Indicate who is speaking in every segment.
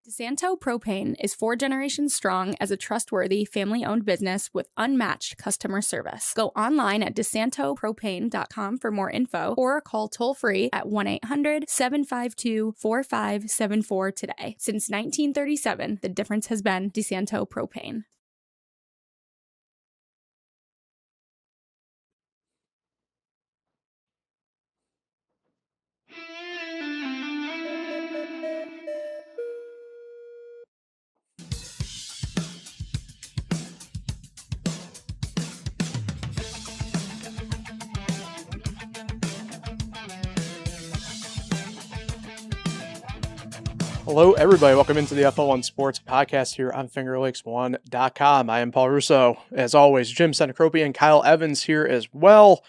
Speaker 1: DeSanto Propane is 4 generations strong as a trustworthy, family-owned business with unmatched customer service. Go online at DeSantoPropane.com for more info or call toll-free at 1-800-752-4574 today. Since 1937, the difference has been DeSanto Propane.
Speaker 2: Hello, everybody. Welcome into the FL1 Sports Podcast here on FingerLakes1.com. I am Paul Russo. As always, Jim Senecropi and Kyle Evans here as well.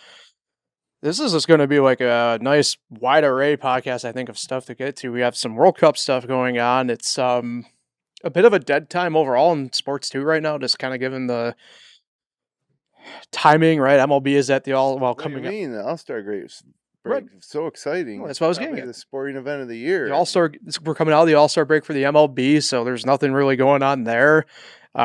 Speaker 2: This is just going to be like a nice wide array podcast, I think, of stuff to get to. We have some World Cup stuff going on. It's a bit of a dead time overall in sports too right now, just kind of given the timing, right? MLB is at the coming up.
Speaker 3: The All Star Game break.
Speaker 2: Right.
Speaker 3: So exciting.
Speaker 2: Well, that's what I was getting at.
Speaker 3: The sporting event of the year.
Speaker 2: The All-Star, we're coming out of the All-Star break for the MLB, so there's nothing really going on there.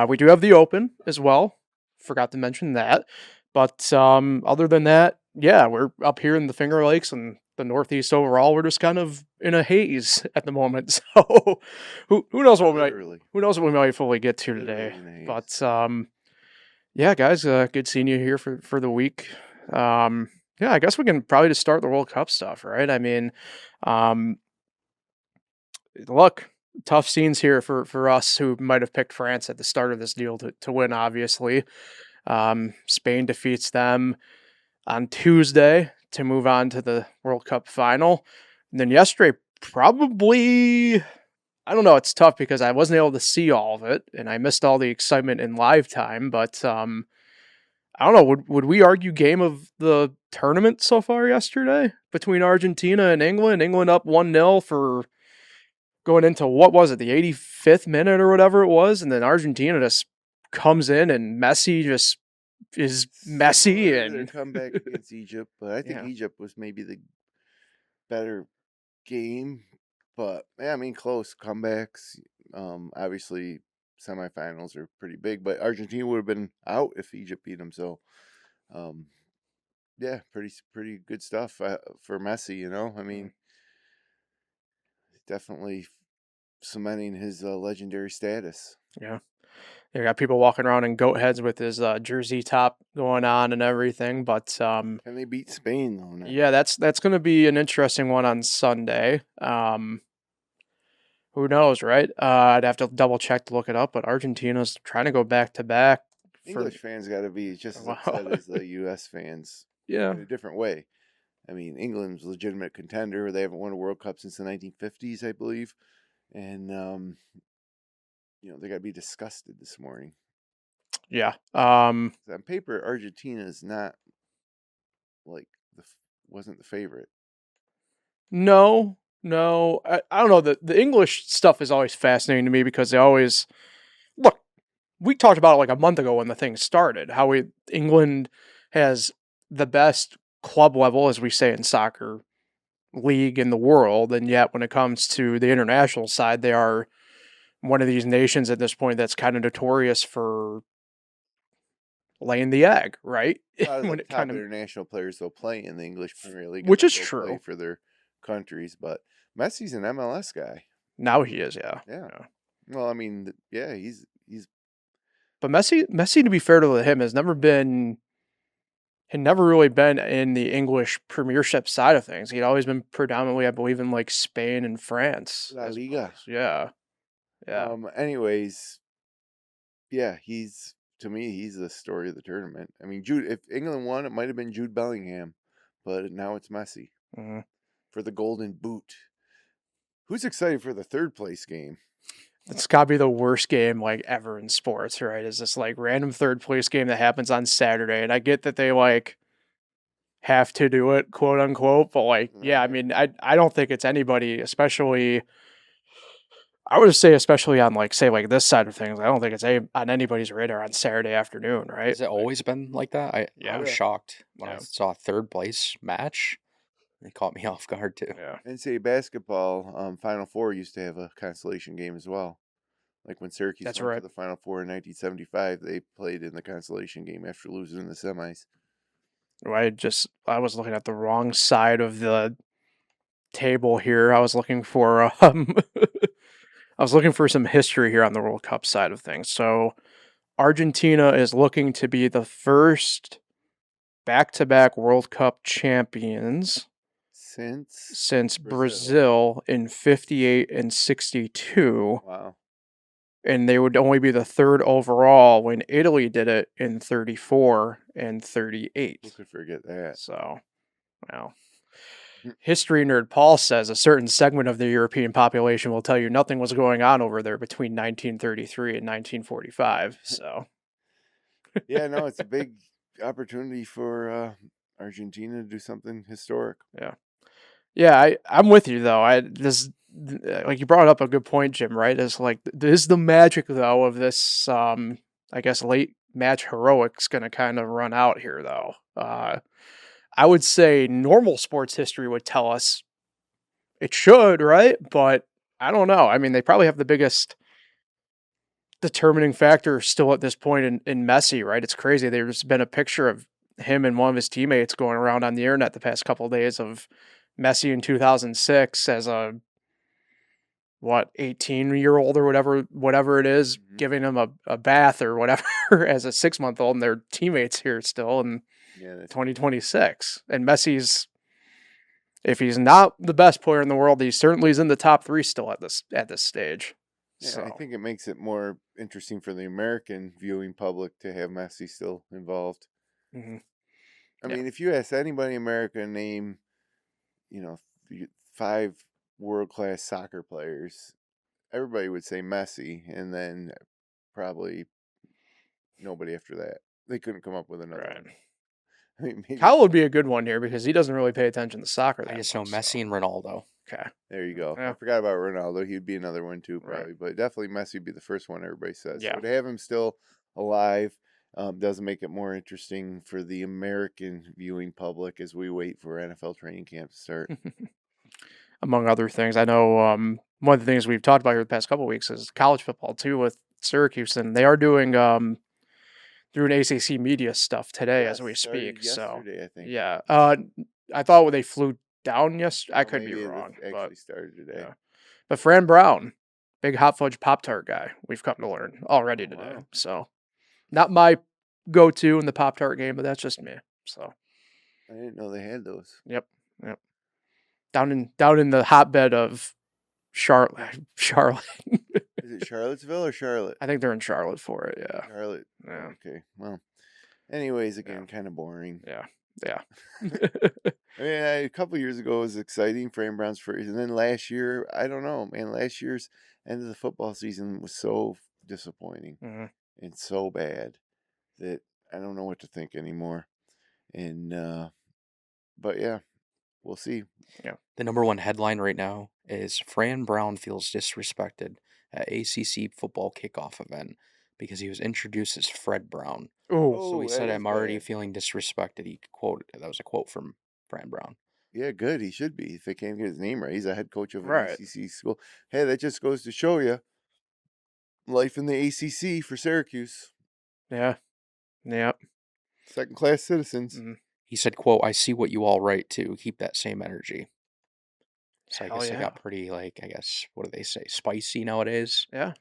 Speaker 2: We do have the Open as well. Forgot to mention that. But other than that, yeah, we're up here in the Finger Lakes and the Northeast overall. We're just kind of in a haze at the moment. So who knows what we might fully get to today. But yeah, guys, good seeing you here for the week. Yeah, I guess we can probably just start the World Cup stuff, right? I mean, look, tough scenes here for us who might have picked France at the start of this deal to win, obviously. Spain defeats them on Tuesday to move on to the World Cup final. And then yesterday, probably, I don't know, it's tough because I wasn't able to see all of it, and I missed all the excitement in live time, but I don't know, would we argue game of the tournament so far yesterday between Argentina and England? England up 1-0 for going into, what was it, the 85th minute or whatever it was, and then Argentina just comes in and Messi just is messy. And
Speaker 3: comeback against Egypt, but I think Egypt was maybe the better game, but yeah, I mean, close comebacks. Obviously semifinals are pretty big, but Argentina would have been out if Egypt beat them. So, yeah, pretty good stuff for Messi. You know, I mean, definitely cementing his legendary status.
Speaker 2: Yeah, you got people walking around in goat heads with his jersey top going on and everything. But
Speaker 3: and they beat Spain though. Now.
Speaker 2: Yeah, that's going to be an interesting one on Sunday. Who knows, right? I'd have to double check to look it up, but Argentina's trying to go back to back.
Speaker 3: English fans got to be just as upset as the U.S. fans.
Speaker 2: Yeah, in
Speaker 3: a different way. I mean, England's a legitimate contender. They haven't won a World Cup since the 1950s, I believe, and they got to be disgusted this morning.
Speaker 2: Yeah.
Speaker 3: On paper, Argentina is not wasn't the favorite.
Speaker 2: No, I don't know. The English stuff is always fascinating to me because they always look. We talked about it like a month ago when the thing started. How England has the best club level, as we say in soccer, league in the world, and yet when it comes to the international side, they are one of these nations at this point that's kind of notorious for laying the egg, right?
Speaker 3: When it top international players will play in the English Premier League,
Speaker 2: which is true
Speaker 3: play for their countries, but Messi's an MLS guy.
Speaker 2: Now he is, yeah.
Speaker 3: Well, I mean, yeah, he's.
Speaker 2: But Messi, to be fair to him, had never really been in the English Premiership side of things. He'd always been predominantly, I believe, in like Spain and France.
Speaker 3: La Liga.
Speaker 2: Yeah.
Speaker 3: Anyways, yeah, to me, he's the story of the tournament. I mean, if England won, it might have been Jude Bellingham, but now it's Messi.
Speaker 2: Mm-hmm.
Speaker 3: For the Golden Boot. Who's excited for the third place game?
Speaker 2: It's got to be the worst game like ever in sports, right? Is this like random third place game that happens on Saturday? And I get that they like have to do it, quote unquote, but like, yeah, I mean, I don't think it's anybody, especially, I would say especially on like, say like this side of things, I don't think it's on anybody's radar on Saturday afternoon, right?
Speaker 4: Has it always been like that? I was shocked when I saw a third place match. It caught me off guard too.
Speaker 2: Yeah.
Speaker 3: NCAA basketball, Final Four used to have a consolation game as well. Like when Syracuse
Speaker 2: That's
Speaker 3: went
Speaker 2: right.
Speaker 3: to the Final Four in 1975, they played in the consolation game after losing in the semis.
Speaker 2: I was looking at the wrong side of the table here. I was looking for some history here on the World Cup side of things. So Argentina is looking to be the first back-to-back World Cup champions since Brazil in 58 and 62.
Speaker 3: Wow.
Speaker 2: And they would only be the third overall when Italy did it in 34 and 38.
Speaker 3: Who could forget that?
Speaker 2: So, well, history nerd Paul says a certain segment of the European population will tell you nothing was going on over there between 1933 and 1945. So,
Speaker 3: yeah, no, it's a big opportunity for Argentina to do something historic.
Speaker 2: Yeah, I'm with you though. Like you brought up a good point, Jim. Right? It's like this the magic though of this. I guess late match heroics going to kind of run out here though. I would say normal sports history would tell us it should, right? But I don't know. I mean, they probably have the biggest determining factor still at this point in Messi, right? It's crazy. There's been a picture of him and one of his teammates going around on the internet the past couple of days of Messi in 2006 as a 18-year-old or whatever it is, giving him a bath or whatever as a 6-month-old, and they're teammates here still in 2026. And Messi's, if he's not the best player in the world, he certainly is in the top 3 still at this stage.
Speaker 3: Yeah,
Speaker 2: so
Speaker 3: I think it makes it more interesting for the American viewing public to have Messi still involved.
Speaker 2: Mm-hmm.
Speaker 3: I mean, if you ask anybody in America, name 5 world-class soccer players, everybody would say Messi, and then probably nobody after that. They couldn't come up with another one. I mean,
Speaker 2: Kyle would be a good one here because he doesn't really pay attention to soccer.
Speaker 4: I just know Messi and Ronaldo.
Speaker 2: Okay.
Speaker 3: There you go.
Speaker 2: Yeah.
Speaker 3: I forgot about Ronaldo. He'd be another one too, probably.
Speaker 2: Right.
Speaker 3: But definitely Messi would be the first one everybody says.
Speaker 2: Yeah.
Speaker 3: So to have him still alive does make it more interesting for the American viewing public as we wait for NFL training camp to start.
Speaker 2: Among other things, I know one of the things we've talked about here the past couple of weeks is college football too with Syracuse, and they are doing ACC media stuff today as we speak.
Speaker 3: Yesterday, I think.
Speaker 2: Yeah, I thought they flew down yesterday. I could be wrong.
Speaker 3: Actually started today.
Speaker 2: Yeah. But Fran Brown, big hot fudge Pop-Tart guy, we've come to learn already today.
Speaker 3: Wow.
Speaker 2: So, not my go-to in the Pop-Tart game, but that's just me. So,
Speaker 3: I didn't know they had those.
Speaker 2: Yep. Down in the hotbed of Charlotte.
Speaker 3: Is it Charlottesville or Charlotte?
Speaker 2: I think they're in Charlotte for it. Yeah.
Speaker 3: Charlotte.
Speaker 2: Yeah.
Speaker 3: Okay. Well. Anyways, again, kind of boring.
Speaker 2: Yeah.
Speaker 3: I mean, a couple years ago it was exciting, Fran Brown's first, and then last year, I don't know, man. Last year's end of the football season was so disappointing and so bad that I don't know what to think anymore. And but yeah, we'll see.
Speaker 2: Yeah.
Speaker 4: The number one headline right now is Fran Brown feels disrespected at ACC football kickoff event because he was introduced as Fred Brown. So he said, "I'm already feeling disrespected." He quoted that was a quote from Fran Brown.
Speaker 3: Yeah, good. He should be. If they can't get his name right, he's a head coach of an ACC school. Hey, that just goes to show you life in the ACC for Syracuse.
Speaker 2: Yeah.
Speaker 3: Second-class citizens.
Speaker 2: Mm-hmm.
Speaker 4: He said, quote, "I see what you all write too. Keep that same energy." So I guess they got pretty, what do they say, spicy nowadays?
Speaker 2: Yeah.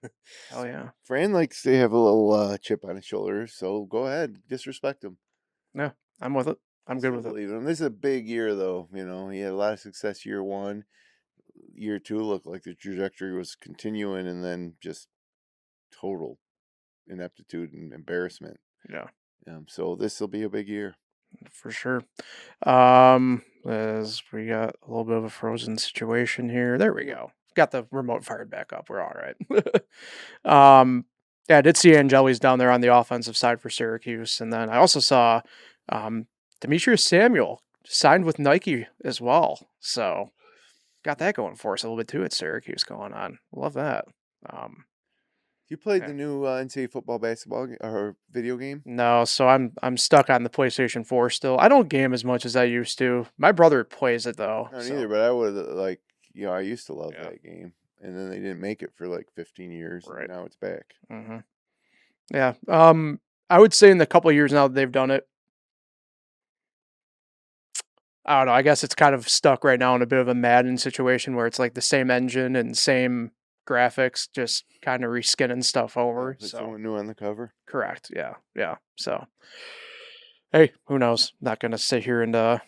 Speaker 2: Hell yeah.
Speaker 3: Fran likes to have a little chip on his shoulder, so go ahead. Disrespect him.
Speaker 2: Yeah, I'm with it. I'm good with it.
Speaker 3: This is a big year, though. He had a lot of success year 1. Year 2 looked like the trajectory was continuing, and then just total ineptitude and embarrassment.
Speaker 2: Yeah.
Speaker 3: So this will be a big year.
Speaker 2: For sure. As we got a little bit of a frozen situation here. There we go. Got the remote fired back up. We're all right. Yeah, I did see Angeli's down there on the offensive side for Syracuse. And then I also saw Demetrius Samuel signed with Nike as well. So got that going for us a little bit too at Syracuse going on. Love that.
Speaker 3: You played the new NCAA football basketball or video game?
Speaker 2: No, so I'm stuck on the PlayStation 4 still. I don't game as much as I used to. My brother plays it though.
Speaker 3: Not either, but I would I used to love that game, and then they didn't make it for like 15 years, and now it's back.
Speaker 2: Mm-hmm. Yeah. I would say in the couple of years now that they've done it, I don't know. I guess it's kind of stuck right now in a bit of a Madden situation where it's like the same engine and same graphics, just kind of reskinning stuff over.
Speaker 3: Put
Speaker 2: So
Speaker 3: someone new on the cover.
Speaker 2: correct. Yeah. Yeah. So hey, who knows? Not gonna sit here and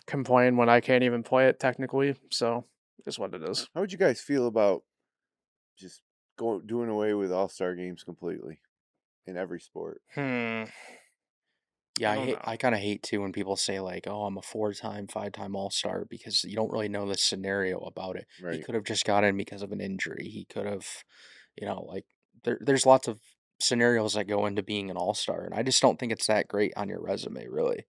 Speaker 2: complain when I can't even play it technically. So it's what it is.
Speaker 3: How would you guys feel about just doing away with All-Star games completely in every sport?
Speaker 4: Yeah, I kind of hate too when people say like, "Oh, I'm a 4-time, 5-time All-Star," because you don't really know the scenario about it. He
Speaker 3: Right.
Speaker 4: could have just got in because of an injury. He could have, like there's lots of scenarios that go into being an All-Star, and I just don't think it's that great on your resume, really.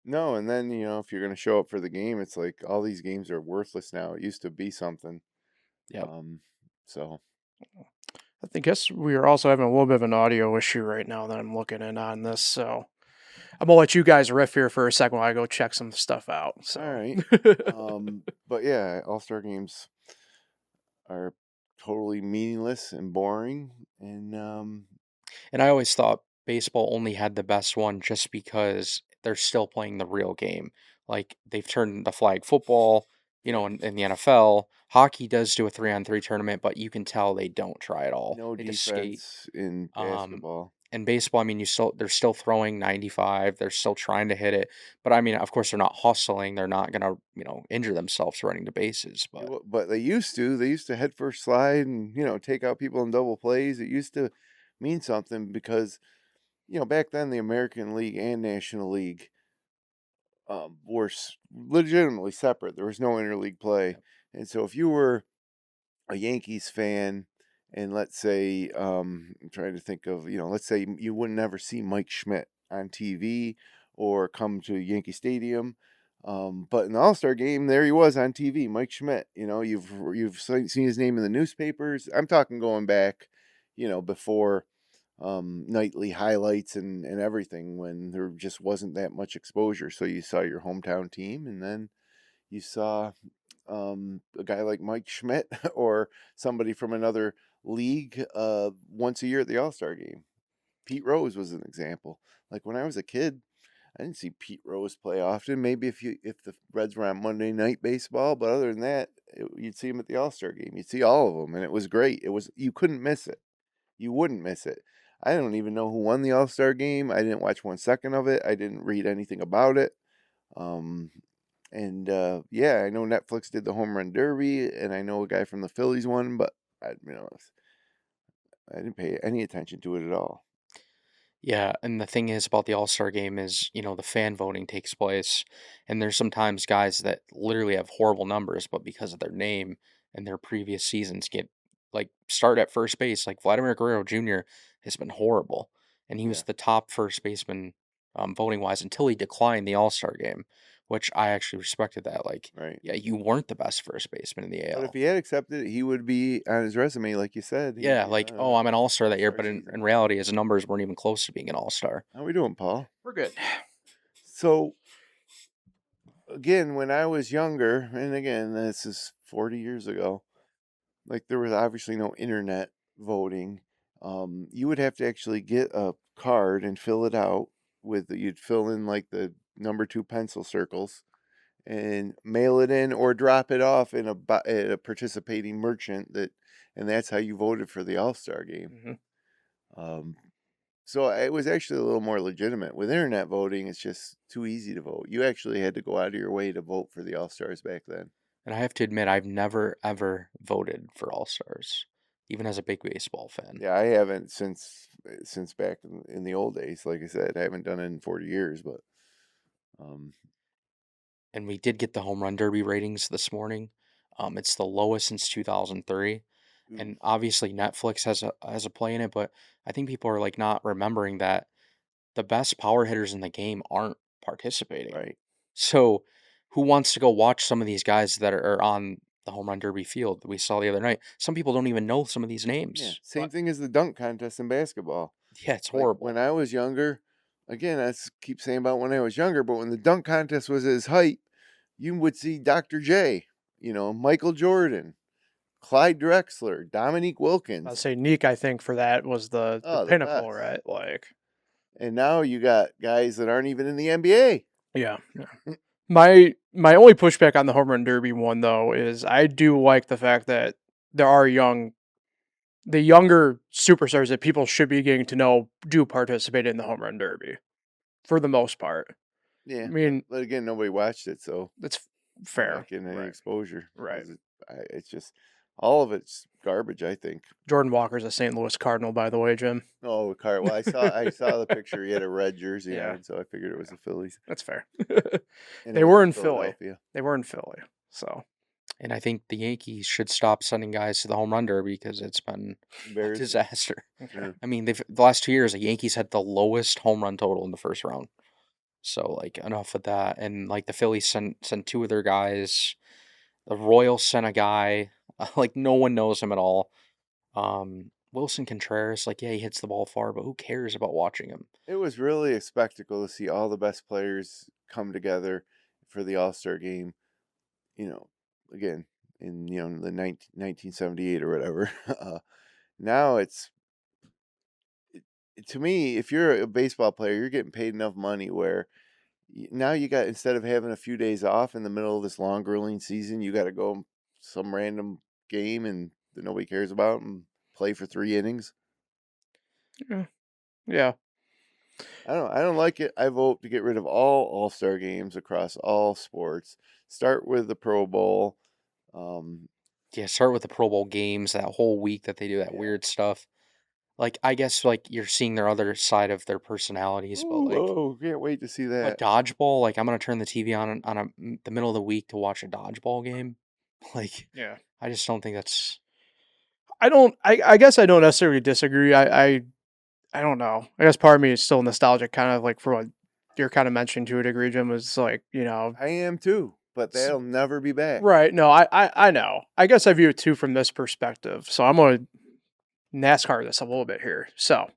Speaker 3: No, and then, if you're going to show up for the game, it's like all these games are worthless now. It used to be something.
Speaker 4: Yep.
Speaker 3: So
Speaker 2: I guess we are also having a little bit of an audio issue right now that I'm looking in on this. So I'm gonna let you guys riff here for a second while I go check some stuff out. So.
Speaker 3: all right. But yeah, All-Star games are totally meaningless and boring, and
Speaker 4: And I always thought baseball only had the best one just because they're still playing the real game. Like they've turned the flag football, in the NFL. Hockey does do a 3-on-3 tournament, but you can tell they don't try at all.
Speaker 3: no
Speaker 4: They just skate.
Speaker 3: defense in
Speaker 4: Um,
Speaker 3: basketball.
Speaker 4: and baseball, I mean, they're still throwing 95. They're still trying to hit it, but I mean, of course, they're not hustling. They're not gonna, injure themselves running the bases.
Speaker 3: But they used to. They used to head first slide and take out people in double plays. It used to mean something because back then the American League and National League were legitimately separate. There was no interleague play, and so if you were a Yankees fan, and let's say I'm trying to think of let's say you would never see Mike Schmidt on TV or come to Yankee Stadium. But in the All-Star game, there he was on TV, Mike Schmidt. You've seen his name in the newspapers. I'm talking going back, before nightly highlights and everything, when there just wasn't that much exposure. So you saw your hometown team, and then you saw a guy like Mike Schmidt or somebody from another league once a year at the All-Star game. Pete Rose was an example. Like when I was a kid, I didn't see Pete Rose play often. Maybe if the Reds were on Monday Night Baseball, but other than that, you'd see him at the All-Star game. You'd see all of them, and it was great. You couldn't miss it. You wouldn't miss it. I don't even know who won the All-Star game. I didn't watch 1 second of it. I didn't read anything about it. Yeah, I know Netflix did the Home Run Derby, and I know a guy from the Phillies won, but I didn't pay any attention to it at all.
Speaker 4: Yeah, and the thing is about the All-Star game is, the fan voting takes place, and there's sometimes guys that literally have horrible numbers, but because of their name and their previous seasons start at first base. Like Vladimir Guerrero Jr. has been horrible, and he was the top first baseman voting wise until he declined the All-Star game, which I actually respected that. Like,
Speaker 3: Right.
Speaker 4: yeah, you weren't the best first baseman in the
Speaker 3: But
Speaker 4: AL.
Speaker 3: if he had accepted it, he would be on his resume, like you said.
Speaker 4: Yeah, oh, I'm an All-Star that year,
Speaker 3: All-Star
Speaker 4: but
Speaker 3: season.
Speaker 4: in reality, his numbers weren't even close to being an All-Star.
Speaker 3: How we doing, Paul?
Speaker 2: We're good.
Speaker 3: So, again, when I was younger, and again, this is 40 years ago, like there was obviously no internet voting. You would have to actually get a card and fill it out you'd fill in like the number 2 pencil circles and mail it in or drop it off in at a participating merchant and that's how you voted for the All-Star game.
Speaker 2: Mm-hmm.
Speaker 3: So it was actually a little more legitimate. With internet voting, it's just too easy to vote. You actually had to go out of your way to vote for the All-Stars back then.
Speaker 4: And I have to admit, I've never, ever voted for All-Stars, even as a big baseball fan.
Speaker 3: Yeah, I haven't since back in the old days. Like I said, I haven't done it in 40 years, but...
Speaker 4: And we did get the Home Run Derby ratings this morning. It's the lowest since 2003. And obviously Netflix has a play in it, but I think people are not remembering that the best power hitters in the game aren't participating.
Speaker 3: Right.
Speaker 4: So who wants to go watch some of these guys that are on the home run derby field that we saw the other night. Some people don't even know some of these
Speaker 3: Yeah,
Speaker 4: names.
Speaker 3: same thing as the dunk contest in basketball.
Speaker 4: Yeah, it's
Speaker 3: Like
Speaker 4: horrible.
Speaker 3: when I was younger, again, keep saying about when I was younger, but when the dunk contest was at its height, you would see Dr. J, Michael Jordan, Clyde Drexler, Dominique Wilkins.
Speaker 2: I'll say Neek, I think, for that was the pinnacle,
Speaker 3: best.
Speaker 2: right? Like,
Speaker 3: and now you got guys that aren't even in the NBA.
Speaker 2: Yeah. My only pushback on the home run derby one, though, is I do like the fact that there are the younger superstars that people should be getting to know do participate in the home run derby for the most part.
Speaker 3: Yeah.
Speaker 2: I mean,
Speaker 3: but again, nobody watched it, so
Speaker 2: that's fair.
Speaker 3: Not getting any
Speaker 2: Right.
Speaker 3: exposure.
Speaker 2: Right.
Speaker 3: It's just all of it's garbage, I think.
Speaker 2: Jordan Walker's a St. Louis Cardinal, by the way, Jim.
Speaker 3: Oh, well, I saw the picture. He had a red jersey
Speaker 2: Yeah.
Speaker 3: on, so I figured it was the Phillies.
Speaker 2: That's fair.
Speaker 3: And
Speaker 2: They
Speaker 3: it was
Speaker 2: were
Speaker 3: in
Speaker 2: in Philly.
Speaker 3: Philadelphia.
Speaker 2: They were in Philly. So,
Speaker 4: And I think the Yankees should stop sending guys to the home run derby because it's been a
Speaker 3: Embarrassing.
Speaker 4: disaster.
Speaker 3: Yeah.
Speaker 4: I mean, the last 2 years, the Yankees had the lowest home run total in the first round. So, like, enough of that. And, like, the Phillies sent two of their guys. The Royals sent a guy. Like, no one knows him at all. Wilson Contreras, like, yeah, he hits the ball far, but who cares about watching him?
Speaker 3: It was really a spectacle to see all the best players come together for the All Star Game. Again, in the 1978 or whatever. Now to me, if you're a baseball player, you're getting paid enough money where now you got, instead of having a few days off in the middle of this long grueling season, you got to go some random game and that nobody cares about and play for 3 innings.
Speaker 2: yeah.
Speaker 3: I don't like it. I vote to get rid of all All-Star games across all sports. Start with the Pro Bowl.
Speaker 4: Yeah, start with the Pro Bowl games, that whole week that they do that weird stuff. Like, I guess, like, you're seeing their other side of their personalities, but, like,
Speaker 3: can't wait to see
Speaker 4: like
Speaker 3: that.
Speaker 4: dodgeball, like, I'm going to turn the TV on the middle of the week to watch a dodgeball game. Like,
Speaker 2: Yeah.
Speaker 4: I just don't think that's...
Speaker 2: I guess I don't necessarily disagree. I don't know. I guess part of me is still nostalgic, kind of like for what you're kind of mentioning to a degree, Jim, was like,
Speaker 3: I am too, but that'll never be back.
Speaker 2: Right. No, I know. I guess I view it too from this perspective. So I'm going to NASCAR this a little bit here. So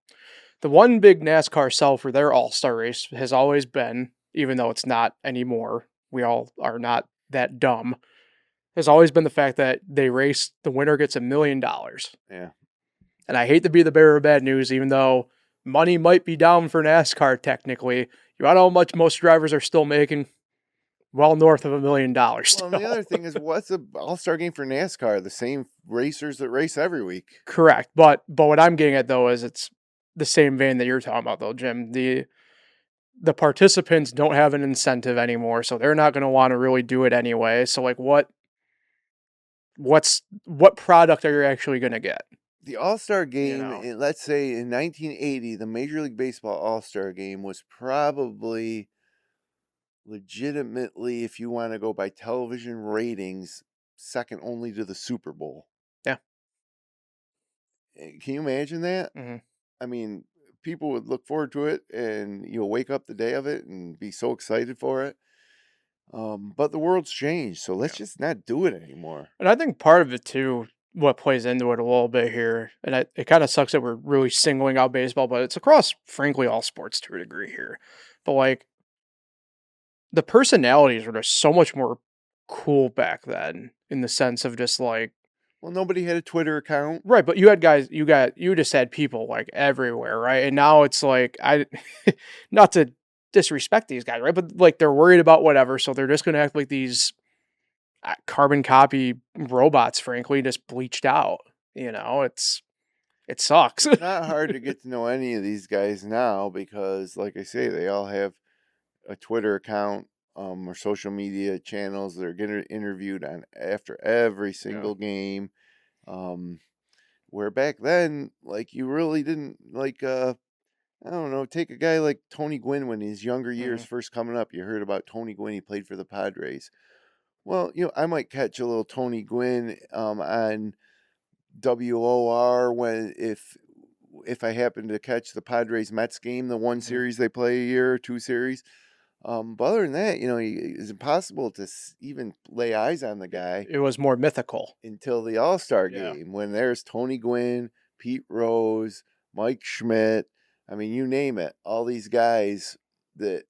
Speaker 2: the one big NASCAR sell for their All-Star race has always been, even though it's not anymore, we all are not that dumb, has always been the fact that they race, the winner gets $1 million.
Speaker 3: Yeah.
Speaker 2: And I hate to be the bearer of bad news, even though money might be down for NASCAR technically. You want to know how much most drivers are still making? Well north of $1 million.
Speaker 3: Well, and the other thing is, what's an All-Star game for NASCAR? The same racers that race every week.
Speaker 2: Correct. But what I'm getting at, though, is it's the same vein that you're talking about, though, Jim. The participants don't have an incentive anymore, so they're not going to want to really do it anyway. So, like, what product are you actually going to get?
Speaker 3: The All-Star game, let's say in 1980, the Major League Baseball All-Star game was probably legitimately, if you want to go by television ratings, second only to the Super Bowl.
Speaker 2: Yeah.
Speaker 3: Can you imagine that?
Speaker 2: Mm-hmm.
Speaker 3: I mean, people would look forward to it and you'll wake up the day of it and be so excited for it. But the world's changed, so let's just not do it anymore.
Speaker 2: And I think part of it, too, what plays into it a little bit here, and it kind of sucks that we're really singling out baseball, but it's across, frankly, all sports to a degree here. But, like, the personalities were just so much more cool back then in the sense of just, like...
Speaker 3: Well, nobody had a Twitter account.
Speaker 2: Right, but you had guys, you just had people, like, everywhere, right? And now it's, like, not to disrespect these guys, right? But, like, they're worried about whatever, so they're just going to act like these carbon copy robots, frankly, just bleached out. It sucks.
Speaker 3: It's not hard to get to know any of these guys now because, like I say, they all have a Twitter account or social media channels that are getting interviewed on after every single game. Where back then, like, you really didn't, like, I don't know, take a guy like Tony Gwynn when his younger years first coming up. You heard about Tony Gwynn, he played for the Padres. Well, I might catch a little Tony Gwynn on WOR when if I happen to catch the Padres Mets game, the one series they play a year or 2 series. But other than that, it's impossible to even lay eyes on the guy.
Speaker 2: It was more mythical
Speaker 3: until the All Star Game when there's Tony Gwynn, Pete Rose, Mike Schmidt. I mean, you name it. All these guys that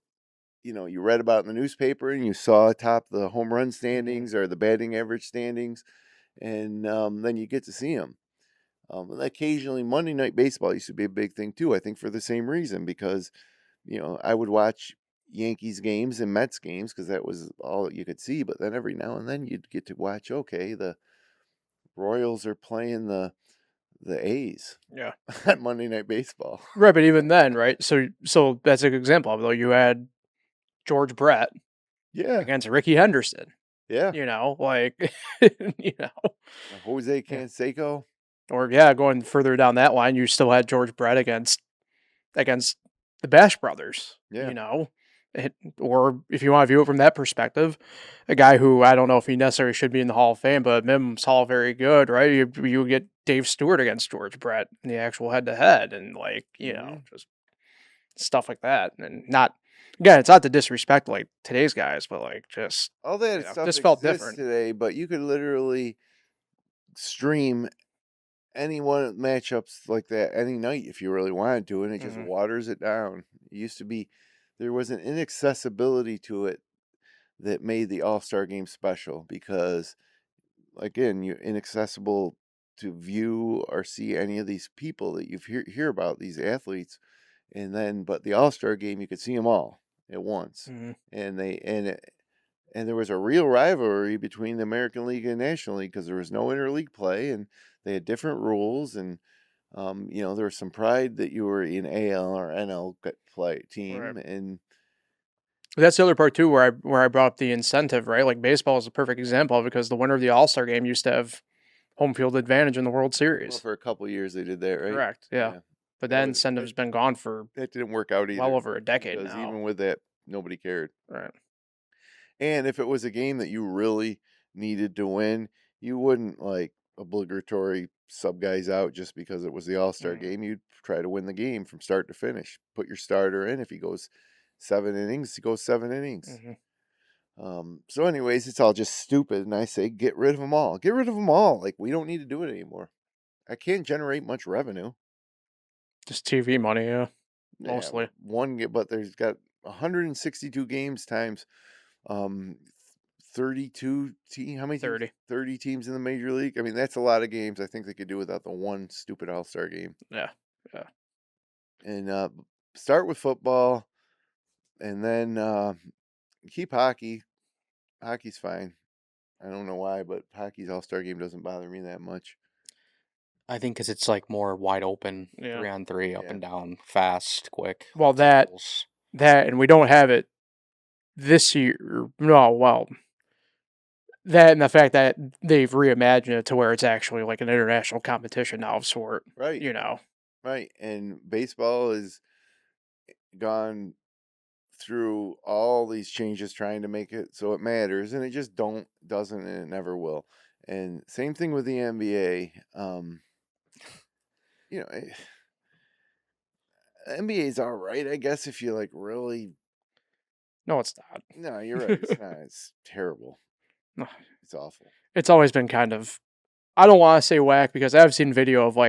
Speaker 3: you read about in the newspaper and you saw atop the home run standings or the batting average standings, and then you get to see them. Occasionally, Monday Night Baseball used to be a big thing too. I think for the same reason, because I would watch Yankees games and Mets games because that was all you could see. But then every now and then you'd get to watch. Okay, the Royals are playing the A's.
Speaker 2: Yeah.
Speaker 3: On Monday Night Baseball.
Speaker 2: Right, but even then, right? So that's a good example of, though. You had George Brett against Ricky Henderson.
Speaker 3: Yeah. Jose Canseco.
Speaker 2: Or going further down that line, you still had George Brett against the Bash Brothers.
Speaker 3: Yeah.
Speaker 2: Or if you want to view it from that perspective, a guy who I don't know if he necessarily should be in the Hall of Fame, but Mims Hall very good, right? You get Dave Stewart against George Brett in the actual head-to-head, and just stuff like that. And not, again, it's not to disrespect like today's guys, but like just
Speaker 3: all that stuff
Speaker 2: just felt different
Speaker 3: today. But you could literally stream any one of the matchups like that any night if you really wanted to, and it just waters it down. It used to be there was an inaccessibility to it that made the All-Star Game special because, again, you're inaccessible to view or see any of these people that you hear about, these athletes, but the All-Star Game you could see them all at once, and there was a real rivalry between the American League and National League because there was no interleague play and they had different rules, and there was some pride that you were in AL or NL play team,
Speaker 2: right.
Speaker 3: And
Speaker 2: that's the other part too, where I brought up the incentive, right? Like baseball is a perfect example because the winner of the All-Star Game used to have home field advantage in the World Series.
Speaker 3: Well, for a couple of years they did that, right?
Speaker 2: Correct. Yeah. But that incentive's been gone for
Speaker 3: that didn't work out either.
Speaker 2: Well over a decade now.
Speaker 3: Even with that, nobody cared.
Speaker 2: Right.
Speaker 3: And if it was a game that you really needed to win, you wouldn't obligatory sub guys out just because it was the All-Star Game. You'd try to win the game from start to finish. Put your starter in. If he goes 7 innings, he goes 7 innings. So anyways, it's all just stupid, and I say get rid of them all. Get rid of them all. Like, we don't need to do it anymore. I can't generate much revenue.
Speaker 2: Just TV money, mostly.
Speaker 3: But there's got 162 games times 32 teams. How many?
Speaker 2: 30.
Speaker 3: 30 teams in the major league. I mean, that's a lot of games. I think they could do without the one stupid All-Star Game.
Speaker 2: Yeah.
Speaker 3: And start with football, and then keep hockey. Hockey's fine. I don't know why, but hockey's All-Star Game doesn't bother me that much.
Speaker 4: I think because it's more wide open, 3-on-3, up and down, fast, quick.
Speaker 2: Well, that, and we don't have it this year. No, well, that and the fact that they've reimagined it to where it's actually like an international competition now of sort.
Speaker 3: Right. Right. And baseball has gone through all these changes trying to make it so it matters, and it just doesn't, and it never will. And same thing with the NBA. NBA is all right, I guess, if you really.
Speaker 2: No, it's not.
Speaker 3: No, you're right. It's not. It's terrible.
Speaker 2: No.
Speaker 3: It's awful.
Speaker 2: It's always been kind of, I don't want to say whack because I've seen video of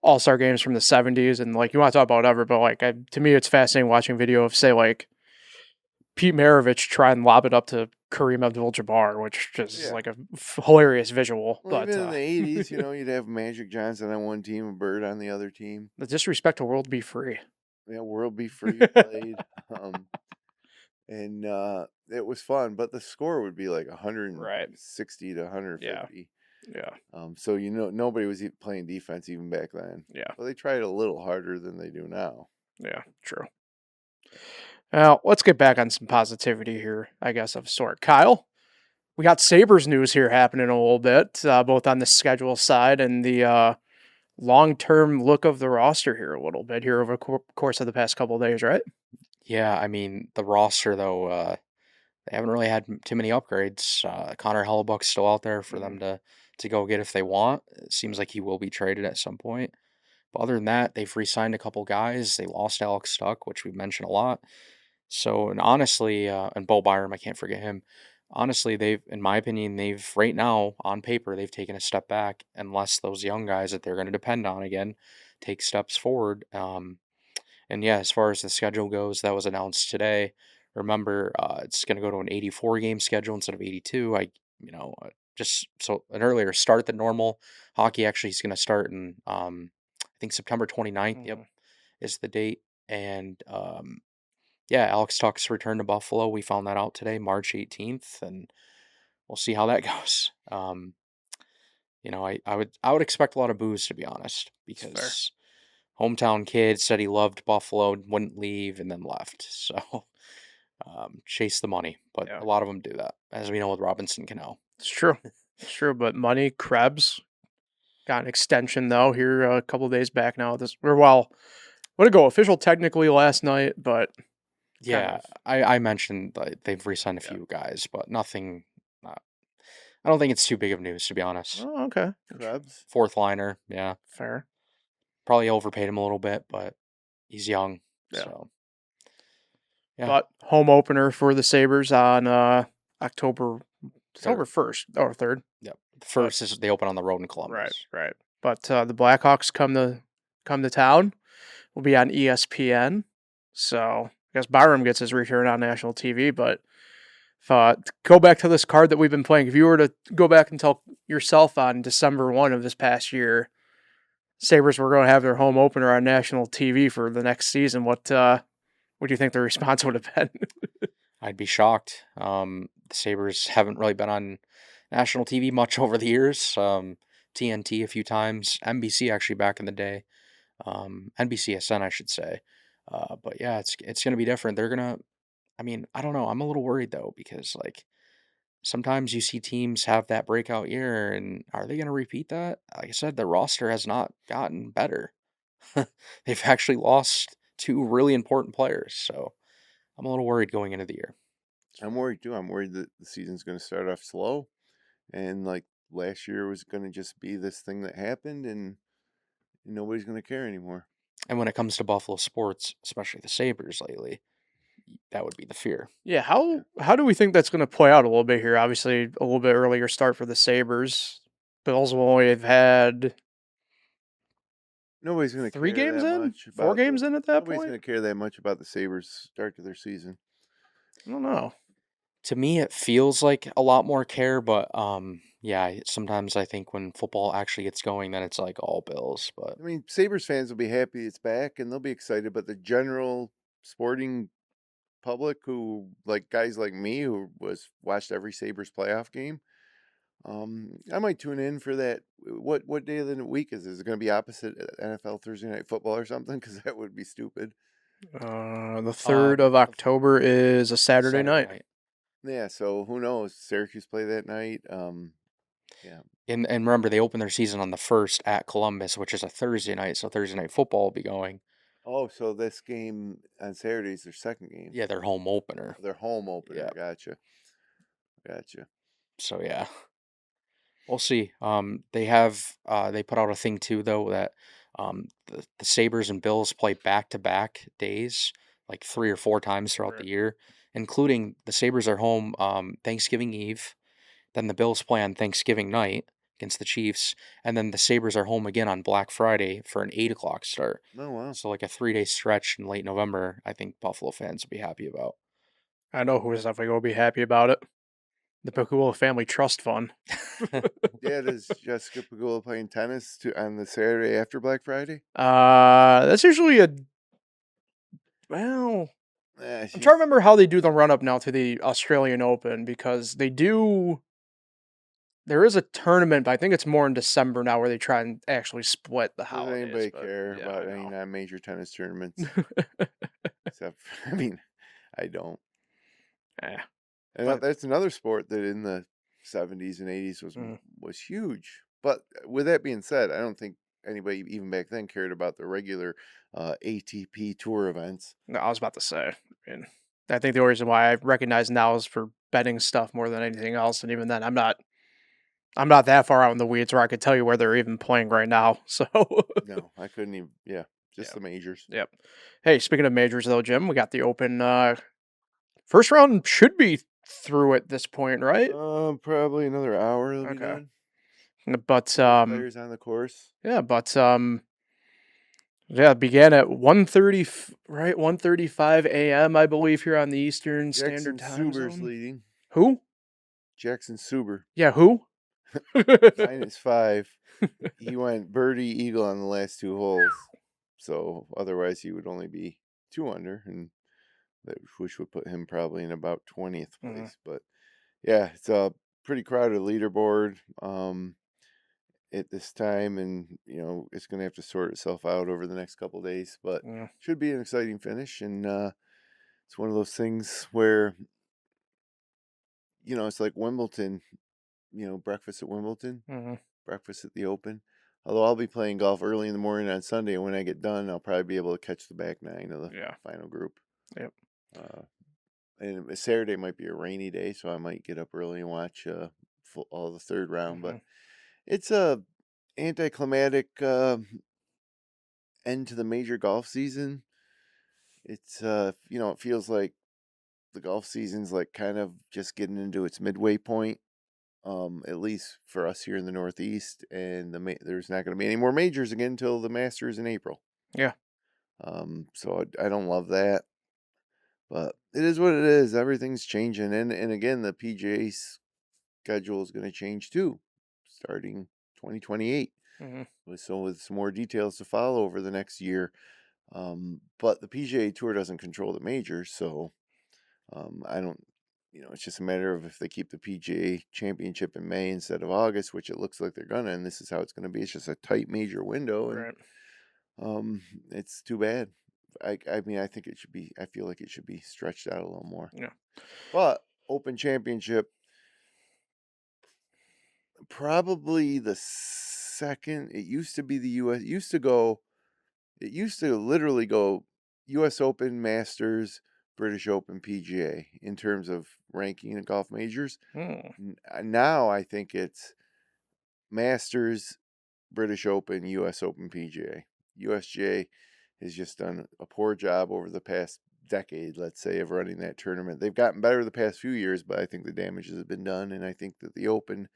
Speaker 2: All-Star games from the 70s, and you want to talk about whatever, but to me it's fascinating watching video of, say, Pete Maravich try and lob it up to Kareem Abdul-Jabbar, which just is a hilarious visual.
Speaker 3: Well,
Speaker 2: but
Speaker 3: even in the 80s, you'd have Magic Johnson on one team, and Bird on the other team.
Speaker 2: The disrespect to World Be Free.
Speaker 3: Yeah, World Be Free played. And it was fun, but the score would be 160 to 150.
Speaker 2: Yeah.
Speaker 3: So nobody was playing defense even back then.
Speaker 2: Yeah.
Speaker 3: Well, they tried a little harder than they do now.
Speaker 2: Yeah, true. Now, let's get back on some positivity here, I guess, of sort. Kyle, we got Sabres news here happening a little bit, both on the schedule side and the long-term look of the roster here a little bit here over the course of the past couple of days, right?
Speaker 4: Yeah, I mean, the roster, though, they haven't really had too many upgrades. Connor Hellebuck's still out there for them to go get if they want. It seems like he will be traded at some point. But other than that, they've re-signed a couple guys. They lost Alex Stuck, which we've mentioned a lot. So, and honestly, and Bo Byram, I can't forget him. Honestly, in my opinion, right now, on paper, they've taken a step back unless those young guys that they're going to depend on again take steps forward. And yeah, as far as the schedule goes, that was announced today. Remember, it's going to go to an 84 game schedule instead of 82. Just so an earlier start than normal. Hockey actually is going to start in, I think September 29th. Yep, is the date. And yeah, Alex Tuck's return to Buffalo. We found that out today, March 18th, and we'll see how that goes. I would expect a lot of boos, to be honest, because hometown kid said he loved Buffalo, wouldn't leave, and then left. So chase the money, but a lot of them do that, as we know with Robinson Cano.
Speaker 2: It's true. It's true, but money, Krebs got an extension, though, here a couple of days back now. What to go, official technically last night, but...
Speaker 4: Yeah, I mentioned that they've re-signed a few guys, but nothing... I don't think it's too big of news, to be honest.
Speaker 2: Oh, okay.
Speaker 3: Krebs?
Speaker 4: Fourth liner, yeah.
Speaker 2: Fair.
Speaker 4: Probably overpaid him a little bit, but he's young, so...
Speaker 2: Yeah. But home opener for the Sabres on October 1st or 3rd.
Speaker 4: Yep. The first is they open on the road in Columbus.
Speaker 2: Right. But the Blackhawks come to town. Will be on ESPN. So I guess Byram gets his return on national TV. But go back to this card that we've been playing. If you were to go back and tell yourself on December 1 of this past year, Sabres were going to have their home opener on national TV for the next season, what do you think the response would have been?
Speaker 4: I'd be shocked. The Sabres haven't really been on national TV much over the years. TNT a few times. NBC actually back in the day. NBCSN, I should say. But yeah, it's going to be different. They're going to... I don't know. I'm a little worried, though, because, sometimes you see teams have that breakout year, and are they going to repeat that? Like I said, the roster has not gotten better. They've actually lost 2 really important players, so I'm a little worried going into the year.
Speaker 3: I'm worried too. I'm worried that the season's going to start off slow, and last year was going to just be this thing that happened, and nobody's going to care anymore.
Speaker 4: And when it comes to Buffalo sports, especially the Sabres lately, that would be the fear.
Speaker 2: Yeah, how do we think that's going to play out a little bit here? Obviously, a little bit earlier start for the Sabres. Bills will only have had...
Speaker 3: Nobody's going to care
Speaker 2: 3 games
Speaker 3: that
Speaker 2: in?
Speaker 3: much
Speaker 2: 4 games in at that point?
Speaker 3: Nobody's going to care that much about the Sabres' start to their season.
Speaker 2: I don't know.
Speaker 4: To me, it feels like a lot more care, but yeah, sometimes I think when football actually gets going, then it's all Bills. But
Speaker 3: Sabres fans will be happy it's back, and they'll be excited, but the general sporting public who, guys like me who watched every Sabres playoff game, I might tune in for that. What day of the week is this? Is it going to be opposite NFL Thursday Night Football or something? Because that would be stupid.
Speaker 2: The 3rd of October is a Saturday night.
Speaker 3: Yeah, so who knows? Syracuse play that night. Yeah.
Speaker 4: And remember, they open their season on the 1st at Columbus, which is a Thursday night, so Thursday Night Football will be going.
Speaker 3: Oh, so this game on Saturday is their second game.
Speaker 4: Yeah, their home opener.
Speaker 3: Their home opener.
Speaker 4: Yeah.
Speaker 3: Gotcha.
Speaker 4: So yeah, we'll see. They put out a thing too, though, that the Sabres and Bills play back-to-back days, 3 or 4 times throughout the year, including the Sabres are home Thanksgiving Eve, then the Bills play on Thanksgiving night against the Chiefs, and then the Sabres are home again on Black Friday for an 8 o'clock start.
Speaker 3: Oh, wow.
Speaker 4: So a 3-day stretch in late November, I think Buffalo fans will be happy about.
Speaker 2: I know who's definitely going to be happy about it. The Pagula Family Trust Fund.
Speaker 3: Yeah, does Jessica Pagula playing tennis on the Saturday after Black Friday?
Speaker 2: That's usually I'm trying to remember how they do the run-up now to the Australian Open, because there is a tournament, but I think it's more in December now, where they try and actually split the holidays.
Speaker 3: Does anybody care about any non-major tennis tournaments? Except, I don't.
Speaker 2: Yeah.
Speaker 3: And that's another sport that in the 70s and 80s was huge. But with that being said, I don't think anybody even back then cared about the regular ATP tour events.
Speaker 2: No, I was about to say. I think the only reason why I recognize now is for betting stuff more than anything else, and even then, I'm not that far out in the weeds where I could tell you where they're even playing right now. So
Speaker 3: no, I couldn't even. Yeah, just the majors.
Speaker 2: Yep. Hey, speaking of majors though, Jim, we got the Open First round should be through at this point, right?
Speaker 3: Probably another hour. It'll be done.
Speaker 2: But
Speaker 3: players on the course.
Speaker 2: Yeah, but it began at 1:30, right? 1:35 a.m. I believe here on the Eastern Standard Time Zone.
Speaker 3: Leading.
Speaker 2: Who?
Speaker 3: Jackson Suber.
Speaker 2: Yeah, who?
Speaker 3: -5. He went birdie eagle on the last 2 holes, so otherwise he would only be 2 under, and which would put him probably in about 20th place. But yeah, it's a pretty crowded leaderboard at this time, and it's going to have to sort itself out over the next couple of days. But should be an exciting finish, and it's one of those things where it's like Wimbledon. Breakfast at Wimbledon, breakfast at the Open. Although I'll be playing golf early in the morning on Sunday, and when I get done, I'll probably be able to catch the back 9 of the final group.
Speaker 2: Yep.
Speaker 3: And Saturday might be a rainy day, so I might get up early and watch all the third round. But it's a anticlimactic end to the major golf season. It's it feels like the golf season's like kind of just getting into its midway point. At least for us here in the Northeast, and there's not going to be any more majors again until the Masters in April.
Speaker 2: Yeah.
Speaker 3: So I don't love that, but it is what it is. Everything's changing, and again, the PGA schedule is going to change too, starting 2028. With some more details to follow over the next year. But the PGA Tour doesn't control the majors, so I don't. It's just a matter of if they keep the PGA Championship in May instead of August, which it looks like they're gonna, and this is how it's gonna be. It's just a tight major window, and it's too bad. I mean, I think it should be. I feel like it should be stretched out a little more.
Speaker 2: Yeah.
Speaker 3: But Open Championship, probably the second. It used to be the U.S. It used to literally go U.S. Open, Masters, British Open, PGA in terms of ranking in golf majors. Now I think it's Masters, British Open, U.S. Open, PGA. USGA has just done a poor job over the past decade, let's say, of running that tournament. They've gotten better the past few years, but I think the damage has been done, and I think that the Open,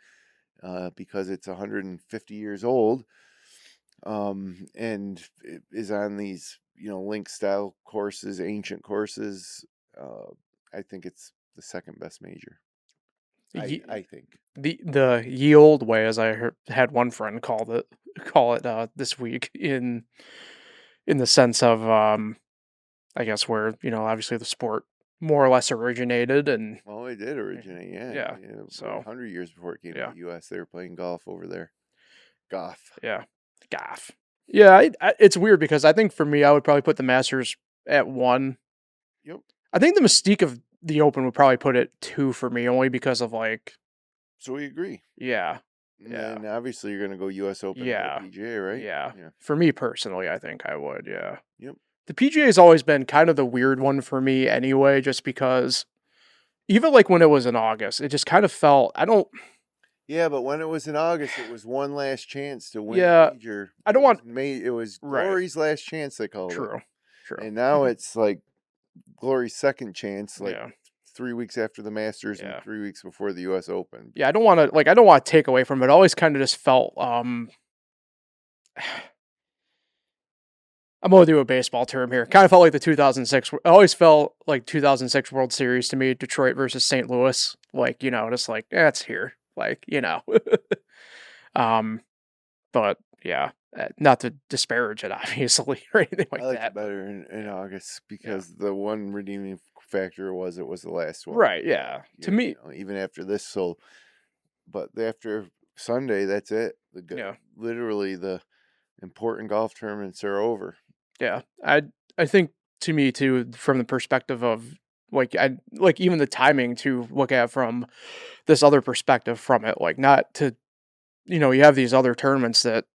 Speaker 3: because it's 150 years old, and it is on these link style courses, ancient courses, I think it's the second best major. I think
Speaker 2: the ye old way, as I had one friend call it this week, in the sense of I guess where obviously the sport more or less originated, and
Speaker 3: it did originate, yeah. So 100 years before it came to the U.S., they were playing golf over there. Golf.
Speaker 2: Yeah, it's weird because I think for me, I would probably put the Masters at 1.
Speaker 3: Yep.
Speaker 2: I think the mystique of the Open would probably put it 2 for me, only because of
Speaker 3: So we agree.
Speaker 2: Yeah.
Speaker 3: And obviously you're going to go U.S. Open and PGA, right?
Speaker 2: Yeah. For me personally, I think I would, yeah.
Speaker 3: Yep.
Speaker 2: The PGA has always been kind of the weird one for me anyway, just because even when it was in August, it just kind of felt,
Speaker 3: Yeah, but when it was in August, it was one last chance to win
Speaker 2: a
Speaker 3: major.
Speaker 2: It
Speaker 3: was Glory's last chance, they called it.
Speaker 2: True.
Speaker 3: And now it's like Glory's second chance, 3 weeks after the Masters and 3 weeks before the U.S. Open.
Speaker 2: Yeah, I don't want to take away from it. It always kind of just felt I'm going to do a baseball term here. Kind of felt like the 2006. It always felt like 2006 World Series to me. Detroit versus St. Louis. Just it's here. But yeah, not to disparage it, obviously, or anything like that.
Speaker 3: I liked it better in August because the one redeeming factor was it was the last one.
Speaker 2: Right. Yeah. To me,
Speaker 3: even after this. But after Sunday, that's it. Literally the important golf tournaments are over.
Speaker 2: Yeah, I think to me too, from the perspective of even the timing to look at from this other perspective from it, not to, you have these other tournaments that,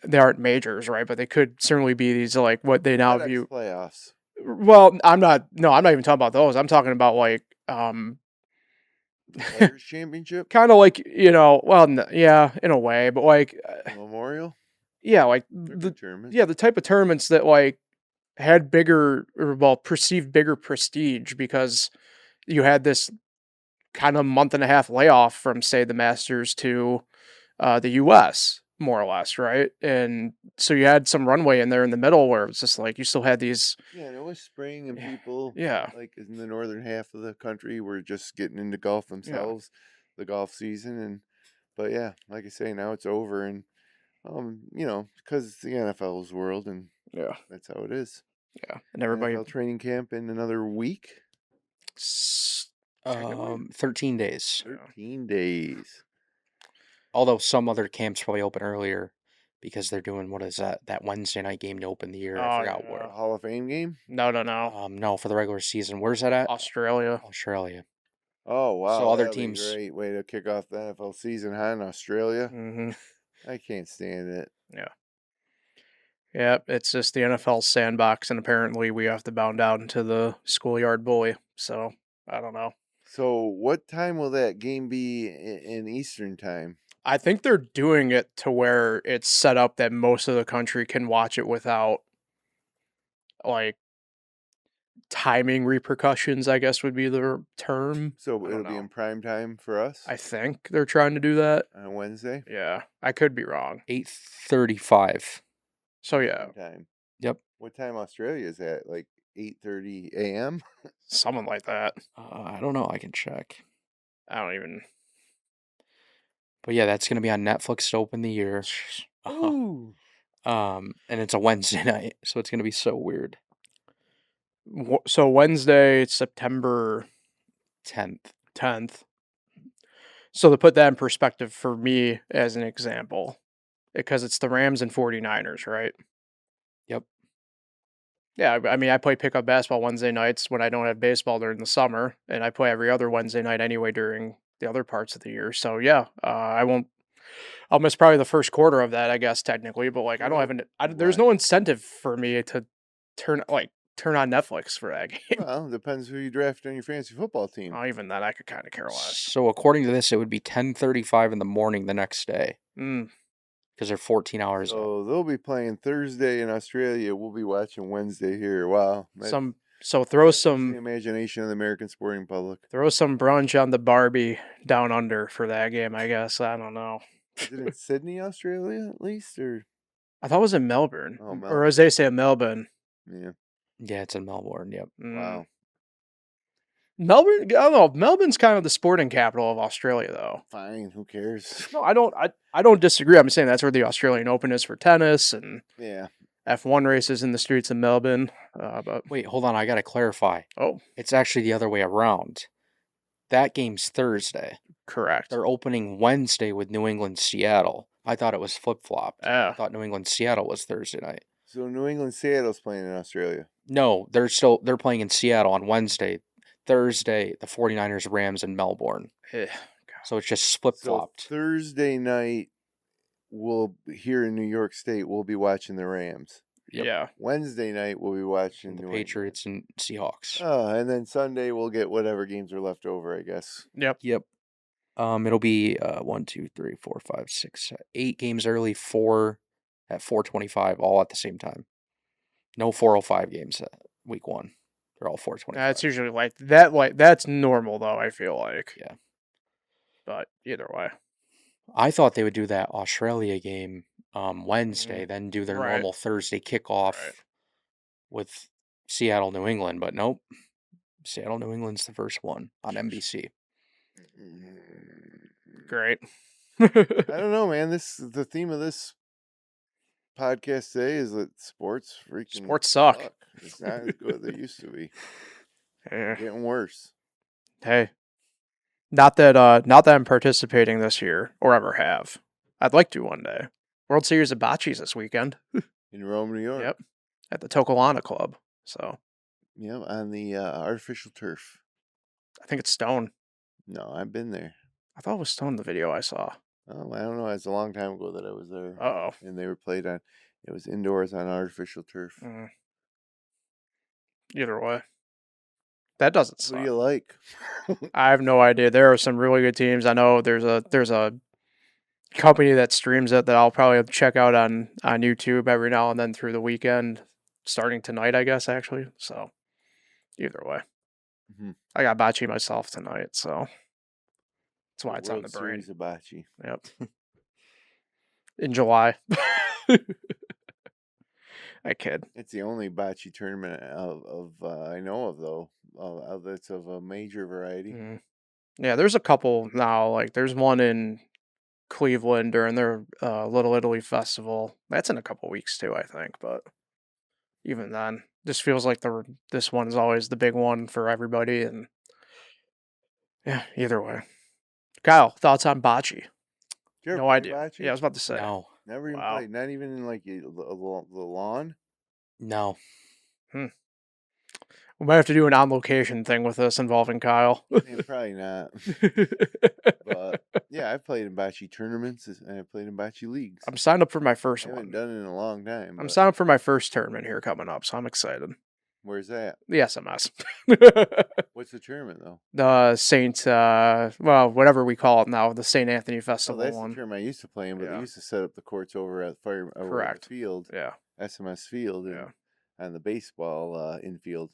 Speaker 2: they aren't majors, right? But they could certainly be these what they now view
Speaker 3: playoffs.
Speaker 2: Well, I'm not even talking about those. I'm talking about
Speaker 3: Players Championship,
Speaker 2: kind of in a way, but
Speaker 3: Memorial.
Speaker 2: Yeah, the type of tournaments that had perceived bigger prestige because you had this kind of month and a half layoff from, say, the Masters to the U.S., more or less, right? And so you had some runway in there in the middle where it was just like you still had these.
Speaker 3: Yeah, and it was spring, and people, like in the northern half of the country, were just getting into golf themselves, the golf season, but yeah, like I say, now it's over, and because it's the NFL's world, and that's how it is.
Speaker 2: Yeah, and everybody
Speaker 3: NFL training camp in another week.
Speaker 4: 13 days.
Speaker 3: 13 days.
Speaker 4: Although some other camps probably open earlier because they're doing, what is that Wednesday night game to open the year? I forgot where.
Speaker 3: Hall of Fame game?
Speaker 2: No.
Speaker 4: No, for the regular season. Where's that at?
Speaker 2: Australia.
Speaker 3: Oh, wow.
Speaker 4: So other teams.
Speaker 3: Great way to kick off the NFL season, huh? In Australia.
Speaker 2: Mm-hmm.
Speaker 3: I can't stand it.
Speaker 2: Yeah. Yeah, it's just the NFL sandbox, and apparently we have to bow down to the schoolyard bully. So, I don't know.
Speaker 3: So, what time will that game be in Eastern time?
Speaker 2: I think they're doing it to where it's set up that most of the country can watch it without, like, timing repercussions, I guess would be the term.
Speaker 3: So it'll be in prime time for us?
Speaker 2: I think they're trying to do that.
Speaker 3: On Wednesday?
Speaker 2: Yeah, I could be wrong.
Speaker 4: 8:35.
Speaker 2: So, yeah.
Speaker 3: Time.
Speaker 4: Yep.
Speaker 3: What time Australia is at? Like 8:30 a.m.?
Speaker 2: Something like that.
Speaker 4: I don't know. I can check.
Speaker 2: I don't even...
Speaker 4: But yeah, that's going to be on Netflix to open the year.
Speaker 2: Ooh.
Speaker 4: And it's a Wednesday night, so it's going to be so weird.
Speaker 2: So Wednesday, September
Speaker 4: 10th.
Speaker 2: So to put that in perspective for me as an example, because it's the Rams and 49ers, right?
Speaker 4: Yep.
Speaker 2: Yeah, I mean, I play pickup basketball Wednesday nights when I don't have baseball during the summer, and I play every other Wednesday night anyway during the other parts of the year. So yeah, I'll miss probably the first quarter of that, I guess, technically, but like I don't have there's no incentive for me to turn on Netflix for that game.
Speaker 3: Well, depends who you draft on your fantasy football team.
Speaker 2: Oh, even that I could kind of care less.
Speaker 4: So according to this, it would be 10:35 in the morning the next day. Because they're 14 hours.
Speaker 3: So they'll be playing Thursday in Australia. We'll be watching Wednesday here. Wow.
Speaker 2: So throw some
Speaker 3: the imagination of the American sporting public.
Speaker 2: Throw some brunch on the Barbie down under for that game, I guess. I don't know.
Speaker 3: Is it in Sydney, Australia, at least, or?
Speaker 2: I thought it was in Melbourne.
Speaker 3: Oh, Melbourne.
Speaker 2: Or as they say, Melbourne.
Speaker 3: Yeah.
Speaker 4: Yeah, it's in Melbourne. Yep.
Speaker 3: Wow.
Speaker 2: Melbourne. I don't know. Melbourne's kind of the sporting capital of Australia, though.
Speaker 3: Fine. Who cares?
Speaker 2: No, I don't disagree. I'm saying that's where the Australian Open is for tennis, and F1 races in the streets of Melbourne. But
Speaker 4: wait, hold on. I got to clarify.
Speaker 2: Oh,
Speaker 4: it's actually the other way around. That game's Thursday.
Speaker 2: Correct.
Speaker 4: They're opening Wednesday with New England, Seattle. I thought it was flip-flopped. I thought New England, Seattle was Thursday night.
Speaker 3: So New England, Seattle's playing in Australia.
Speaker 4: No, they're playing in Seattle on Wednesday. Thursday, the 49ers, Rams, in Melbourne. So it's just flip-flopped.
Speaker 3: So Thursday night, here in New York State, we'll be watching the Rams.
Speaker 2: Yep. Yeah.
Speaker 3: Wednesday night, we'll be watching
Speaker 4: the Patriots and Seahawks.
Speaker 3: And then Sunday, we'll get whatever games are left over, I guess.
Speaker 2: Yep.
Speaker 4: It'll be 1, 2, 3, 4, 5, 6, 8 games early, 4 at 4:25, all at the same time. No 4:05 games at week 1. They're all 4:25.
Speaker 2: That's usually like that. Like that's normal, though. I feel like.
Speaker 4: Yeah.
Speaker 2: But either way,
Speaker 4: I thought they would do that Australia game Wednesday, then do their normal Thursday kickoff with Seattle, New England. But nope, Seattle, New England's the first one on NBC.
Speaker 2: Great.
Speaker 3: I don't know, man. The theme of this podcast today is that sports
Speaker 2: suck.
Speaker 3: It's not as good as they used to be.
Speaker 2: Yeah.
Speaker 3: Getting worse.
Speaker 2: Hey, not that I'm participating this year or ever have. I'd like to one day. World Series of Bocce's this weekend
Speaker 3: in Rome, New York.
Speaker 2: Yep, at the Tokolana Club. So.
Speaker 3: Yep, on the artificial turf.
Speaker 2: I think it's stone.
Speaker 3: No, I've been there.
Speaker 2: I thought it was stone. The video I saw.
Speaker 3: Oh, I don't know. It's a long time ago that I was there.
Speaker 2: Uh-oh.
Speaker 3: And they were played on. It was indoors on artificial turf.
Speaker 2: Either way, that doesn't suck.
Speaker 3: What do you like?
Speaker 2: I have no idea. There are some really good teams. I know there's a company that streams it that I'll probably check out on YouTube every now and then through the weekend. starting tonight, I guess, actually. So, either way. I got bocce myself tonight, so that's why it's on the brain.
Speaker 3: Series of bocce.
Speaker 2: Yep. In July. I kid.
Speaker 3: It's the only bocce tournament of I know of, though, that's of a major variety.
Speaker 2: Yeah, there's a couple now. Like, there's one in Cleveland during their Little Italy Festival. That's in a couple weeks, too, I think. But even then, just feels like this one is always the big one for everybody. And yeah, either way. Kyle, thoughts on bocce? No idea.
Speaker 3: Bocce?
Speaker 2: Yeah, I was about to say.
Speaker 4: No.
Speaker 3: Never even played. Not even in like the lawn.
Speaker 4: No.
Speaker 2: We might have to do an on-location thing with this involving Kyle.
Speaker 3: Probably not. But yeah, I've played in bocce tournaments and I've played in bocce leagues.
Speaker 2: I'm signed up for my first one.
Speaker 3: I haven't done it in a long time.
Speaker 2: I'm signed up for my first tournament here coming up, so I'm excited.
Speaker 3: Where's that?
Speaker 2: The SMS.
Speaker 3: What's the tournament, though?
Speaker 2: The Saint, whatever we call it now, the St. Anthony Festival
Speaker 3: that's
Speaker 2: one.
Speaker 3: The tournament I used to play in, but they used to set up the courts over at
Speaker 2: Correct.
Speaker 3: Field.
Speaker 2: Yeah.
Speaker 3: SMS Field. And the baseball infield.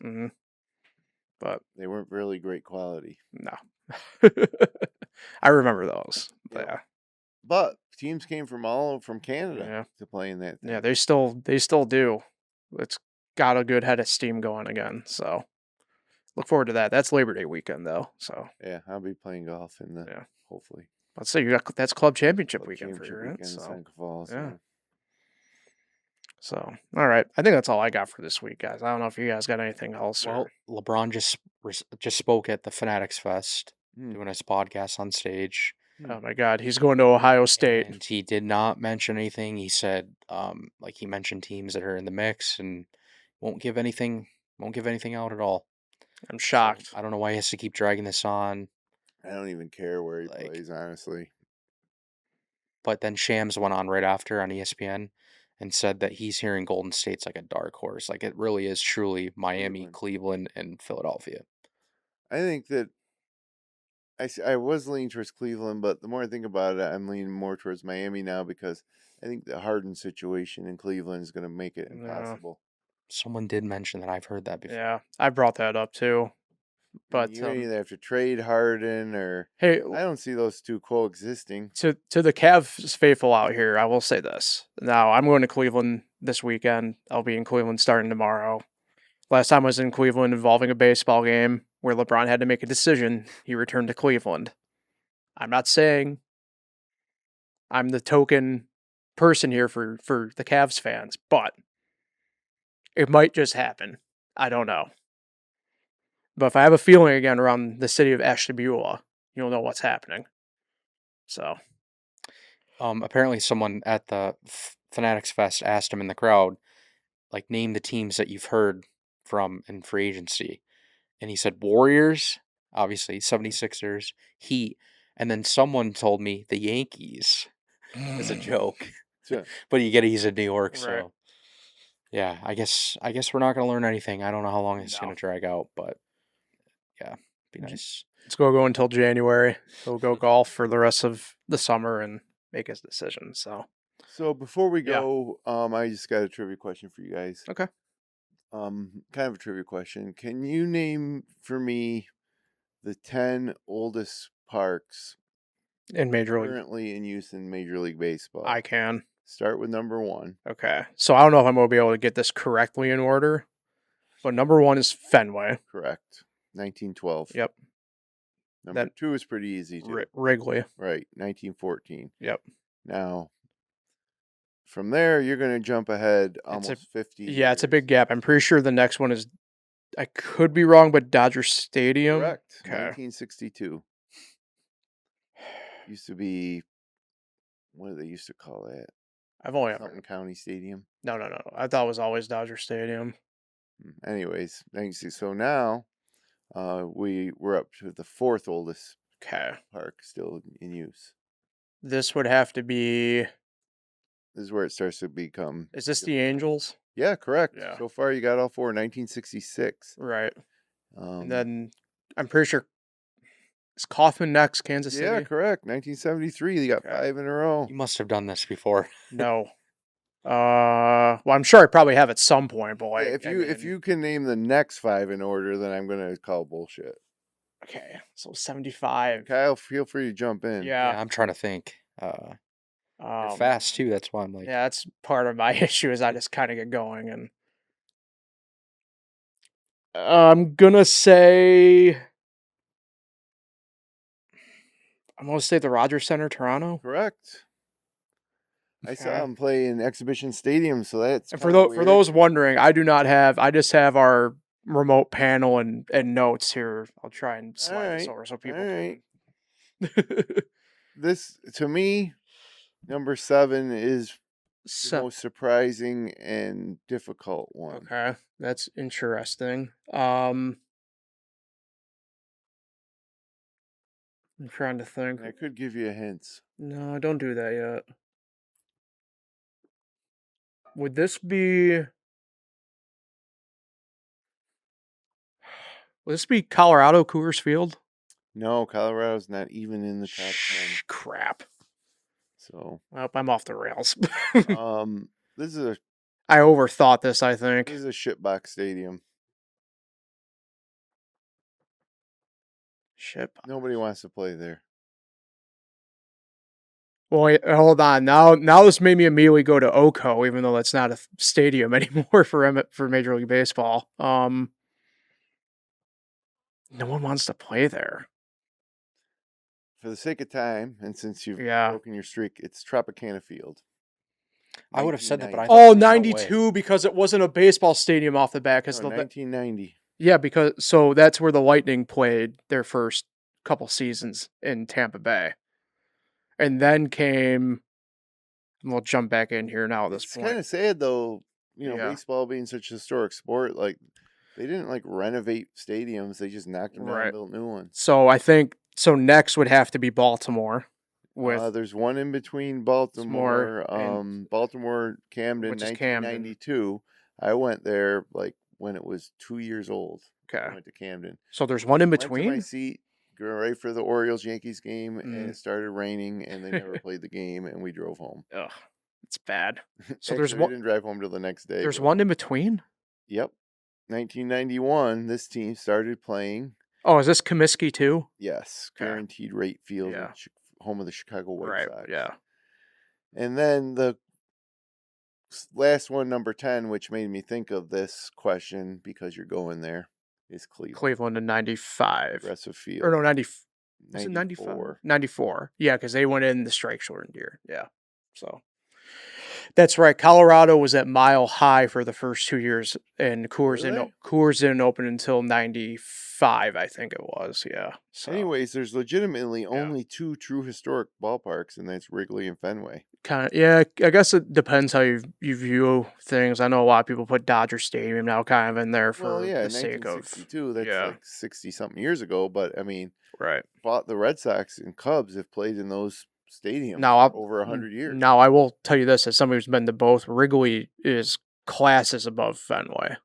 Speaker 2: But
Speaker 3: they weren't really great quality.
Speaker 2: No. I remember those. But yeah.
Speaker 3: But teams came from Canada to play in that thing.
Speaker 2: Yeah, they still do. It's got a good head of steam going again. So look forward to that. That's Labor Day weekend though. So
Speaker 3: yeah, I'll be playing golf in the hopefully.
Speaker 2: Let's say that's club championship weekend for you, right?
Speaker 3: So, Falls,
Speaker 2: yeah. So, all right. I think that's all I got for this week, guys. I don't know if you guys got anything else.
Speaker 4: Well, LeBron just spoke at the Fanatics Fest, doing his podcast on stage.
Speaker 2: Oh my God, he's going to Ohio State.
Speaker 4: And he did not mention anything. He said, he mentioned teams that are in the mix and won't give anything out at all.
Speaker 2: I'm shocked.
Speaker 4: So, I don't know why he has to keep dragging this on.
Speaker 3: I don't even care where he plays, honestly.
Speaker 4: But then Shams went on right after on ESPN and said that he's hearing Golden State's like a dark horse. Like, it really is truly Miami, Cleveland, and Philadelphia.
Speaker 3: I think that I was leaning towards Cleveland, but the more I think about it, I'm leaning more towards Miami now because I think the Harden situation in Cleveland is going to make it impossible.
Speaker 4: Someone did mention that. I've heard that before.
Speaker 2: Yeah, I brought that up too. But
Speaker 3: you either have to trade Harden or I don't see those two coexisting.
Speaker 2: To the Cavs faithful out here, I will say this. Now, I'm going to Cleveland this weekend. I'll be in Cleveland starting tomorrow. Last time I was in Cleveland involving a baseball game where LeBron had to make a decision, he returned to Cleveland. I'm not saying I'm the token person here for the Cavs fans, but it might just happen. I don't know. But if I have a feeling again around the city of Ashtabula, you'll know what's happening. So,
Speaker 4: apparently someone at the Fanatics Fest asked him in the crowd, like, name the teams that you've heard from in free agency. And he said Warriors, obviously, 76ers, Heat, and then someone told me the Yankees as a joke. But you get it, he's in New York, so yeah, I guess we're not going to learn anything. I don't know how long it's going to drag out, but yeah, be nice.
Speaker 2: Let's go until January. He'll go golf for the rest of the summer and make his decision. So
Speaker 3: before we go, I just got a trivia question for you guys.
Speaker 2: Okay.
Speaker 3: Kind of a trivia question. Can you name for me the 10 oldest parks
Speaker 2: in Major League
Speaker 3: currently in use in Major League Baseball?
Speaker 2: I can.
Speaker 3: Start with number 1.
Speaker 2: Okay. So I don't know if I'm going to be able to get this correctly in order, but number 1 is Fenway.
Speaker 3: Correct. 1912.
Speaker 2: Yep.
Speaker 3: Number 2 is pretty easy too.
Speaker 2: Wrigley.
Speaker 3: Right. 1914.
Speaker 2: Yep.
Speaker 3: Now, from there, you're going to jump ahead almost 50 years.
Speaker 2: Yeah, it's a big gap. I'm pretty sure the next one is, I could be wrong, but Dodger Stadium.
Speaker 3: Correct.
Speaker 2: Okay.
Speaker 3: 1962. Used to be, what do they used to call that?
Speaker 2: I've only
Speaker 3: Fulton County Stadium.
Speaker 2: No. I thought it was always Dodger Stadium.
Speaker 3: Anyways, thanks. So now, we're up to the 4th oldest park still in use.
Speaker 2: This would have to be.
Speaker 3: This is where it starts to become.
Speaker 2: Is this the Angels?
Speaker 3: Yeah, correct.
Speaker 2: Yeah.
Speaker 3: So far, you got all 4. 1966.
Speaker 2: Right. And then I'm pretty sure. Is Kauffman next? Kansas City?
Speaker 3: Yeah, correct. 1973. They got 5 in a row.
Speaker 4: You must have done this before.
Speaker 2: No. Well, I'm sure I probably have at some point, but like,
Speaker 3: if you can name the next 5 in order, then I'm gonna call bullshit.
Speaker 2: Okay, so 75.
Speaker 3: Kyle, feel free to jump in.
Speaker 4: Yeah, I'm trying to think. You're fast too. That's why I'm like.
Speaker 2: Yeah, that's part of my issue is I just kind of get going, and I'm gonna say the Rogers Center, Toronto.
Speaker 3: Correct. I
Speaker 2: Okay.
Speaker 3: saw him play in Exhibition Stadium, so that's.
Speaker 2: And for those wondering, I just have our remote panel and notes here. I'll try and slide this over so people.
Speaker 3: Can... This to me, number 7 is the most surprising and difficult one.
Speaker 2: Okay, that's interesting. I'm trying to think.
Speaker 3: I could give you hints.
Speaker 2: No, don't do that yet. Would this be Colorado Coors Field?
Speaker 3: No, Colorado's not even in the top 10.
Speaker 2: Crap.
Speaker 3: So,
Speaker 2: well, I'm off the rails.
Speaker 3: this is
Speaker 2: I overthought this, I think.
Speaker 3: This is a shitbox stadium. Nobody wants to play there.
Speaker 2: Well, wait, hold on. Now this made me immediately go to Oco, even though that's not a stadium anymore for Major League Baseball. No one wants to play there.
Speaker 3: For the sake of time, and since you've broken your streak, it's Tropicana Field.
Speaker 4: I would have said that, but I
Speaker 2: thought 92 because it wasn't a baseball stadium off the bat.
Speaker 3: 1990.
Speaker 2: Yeah, so that's where the Lightning played their first couple seasons in Tampa Bay. And then we'll jump back in here now at this point.
Speaker 3: It's kind of sad, though, baseball being such a historic sport, like, they didn't, renovate stadiums. They just knocked them down and built new ones.
Speaker 2: So I think, next would have to be Baltimore.
Speaker 3: There's one in between Baltimore, Baltimore, Camden, 1992. I went there, when it was 2 years old.
Speaker 2: Okay.
Speaker 3: I went to Camden.
Speaker 2: So there's one in between?
Speaker 3: Went to my seat, going right for the Orioles-Yankees game, and it started raining, and they never played the game, and we drove home.
Speaker 2: Ugh, it's bad. So
Speaker 3: Actually, we didn't drive home till the next day.
Speaker 2: There's one in between?
Speaker 3: Yep. 1991, this team started playing.
Speaker 2: Oh, is this Comiskey too?
Speaker 3: Yes. Guaranteed Rate Field, home of the Chicago White Sox.
Speaker 2: Yeah.
Speaker 3: And then the last one, number 10, which made me think of this question because you're going there, is Cleveland.
Speaker 2: Cleveland in 95.
Speaker 3: Progressive Field.
Speaker 2: Or no, 90. Was it 94? 94. Yeah, because they went in the strike shortened year. Yeah. So that's right. Colorado was at Mile High for the first 2 years, and Coors didn't open until 95, I think it was. Yeah. So.
Speaker 3: Anyways, there's legitimately only 2 true historic ballparks, and that's Wrigley and Fenway.
Speaker 2: I guess it depends how you view things. I know a lot of people put Dodger Stadium now kind of in there for the sake of.
Speaker 3: 1962, that's 60-something years ago, but I mean,
Speaker 2: right.
Speaker 3: The Red Sox and Cubs have played in those stadiums over 100 years.
Speaker 2: Now, I will tell you this, as somebody who's been to both, Wrigley is classes above Fenway.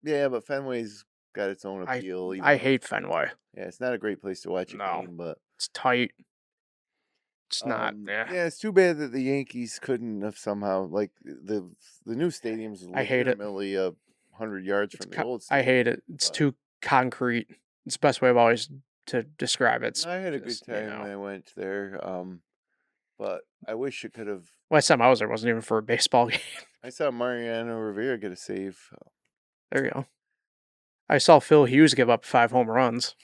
Speaker 3: Yeah, but Fenway's got its own appeal.
Speaker 2: I hate Fenway.
Speaker 3: Yeah, it's not a great place to watch a game, but
Speaker 2: it's tight. It's not.
Speaker 3: Yeah, it's too bad that the Yankees couldn't have somehow, the new stadium's legitimately 100 yards from the old stadium.
Speaker 2: I hate it. It's too concrete. It's the best way I've always to describe it.
Speaker 3: I had a good time when I went there. But I wish it could have.
Speaker 2: Last time I was there wasn't even for a baseball game.
Speaker 3: I saw Mariano Rivera get a save.
Speaker 2: There you go. I saw Phil Hughes give up 5 home runs.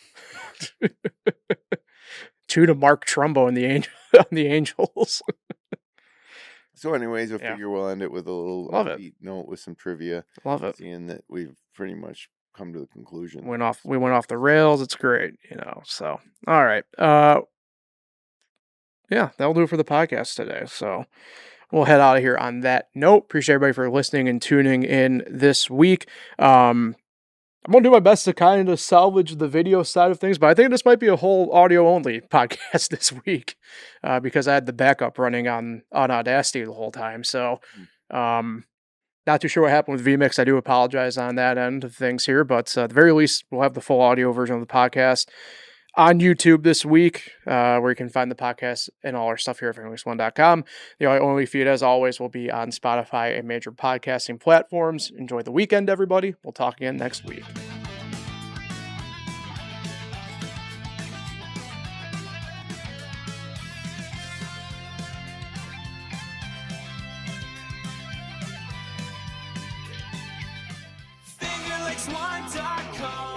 Speaker 2: 2 to Mark Trumbo on the Angels.
Speaker 3: So anyways, I figure we'll end it with a little upbeat note with some trivia.
Speaker 2: Love it.
Speaker 3: Seeing that we've pretty much come to the conclusion.
Speaker 2: We went off the rails. It's great, so. All right. Yeah, that'll do it for the podcast today. So we'll head out of here on that note. Appreciate everybody for listening and tuning in this week. I'm going to do my best to kind of salvage the video side of things, but I think this might be a whole audio-only podcast this week because I had the backup running on Audacity the whole time. So not too sure what happened with vMix. I do apologize on that end of things here, but at the very least, we'll have the full audio version of the podcast. on YouTube this week, where you can find the podcast and all our stuff here at FL1.com. The only feed, as always, will be on Spotify and major podcasting platforms. Enjoy the weekend, everybody. We'll talk again next week. FL1.com